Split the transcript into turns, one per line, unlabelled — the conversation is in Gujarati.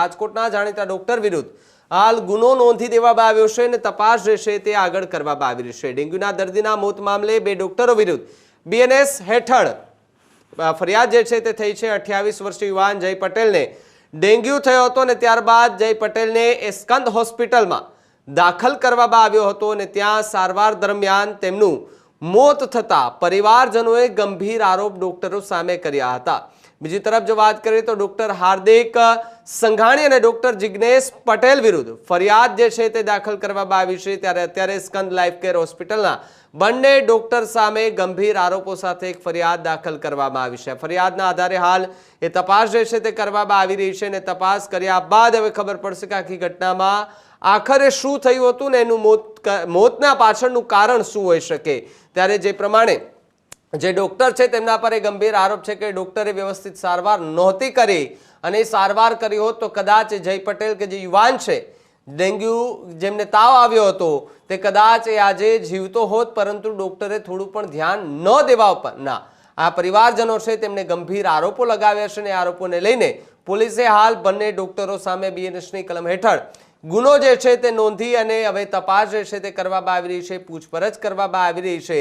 રાજકોટના જાણીતા ડોક્ટર વિરુદ્ધ હાલ ગુનો નોંધી દેવામાં આવ્યો છે અને તપાસ જે છે તે આગળ કરવામાં આવી રહી છે। ડેન્ગ્યુના દર્દીના મોત મામલે 2 ડોક્ટરો વિરુદ્ધ બીએનએસ હેઠળ ફરિયાદ જે છે તે થઈ છે। 28 વર્ષીય યુવાન જય પટેલને ડેન્ગ્યુ થયો હતો અને ત્યારબાદ જય પટેલને સ્કંદ હોસ્પિટલમાં દાખલ કરવામાં આવ્યો હતો અને ત્યાં સારવાર દરમિયાન તેમનું મોત થતા પરિવારજનોએ ગંભીર આરોપ ડોક્ટરો સામે કર્યા હતા। બીજી તરફ જો વાત કરીએ તો ડોક્ટર હાર્દિક સંઘાણી અને ડોક્ટર જિગ્નેશ પટેલ વિરુદ્ધ ફરિયાદ જે છે તે દાખલ કરવામાં આવી છે। ત્યારે અત્યારે સ્કંદ લાઈફ કેર હોસ્પિટલના બંને ડોક્ટર સામે ગંભીર આરોપો સાથે એક ફરિયાદ દાખલ કરવામાં આવી છે। ફરિયાદના આધારે હાલ એ તપાસ જે છે તે કરવામાં આવી રહી છે અને તપાસ કર્યા બાદ હવે ખબર પડશે કે આખી ઘટનામાં આખરે શું થયું હતું ને એનું મોતના પાછળનું કારણ શું હોઈ શકે। ત્યારે જે પ્રમાણે જે ડોક્ટર છે તેમના પર એ ગંભીર આરોપ છે કે ડોક્ટરે વ્યવસ્થિત સારવાર નહોતી કરી અને સારવાર કરી હોત તો કદાચ જય પટેલ કે જે યુવાન છે ડેન્ગ્યુ જેમને તાવ આવ્યો હતો તે કદાચ એ આજે જીવતો હોત, પરંતુ ડોક્ટરે થોડું પણ ધ્યાન ન દેવા પરના આ પરિવારજનો છે તેમને ગંભીર આરોપો લગાવ્યા છે અને આરોપોને લઈને પોલીસે હાલ બંને ડોક્ટરો સામે બીએનએસની કલમ હેઠળ ગુનો જે છે તે નોંધી અને હવે તપાસ જે છે તે કરવામાં આવી રહી છે, પૂછપરછ કરવામાં આવી રહી છે।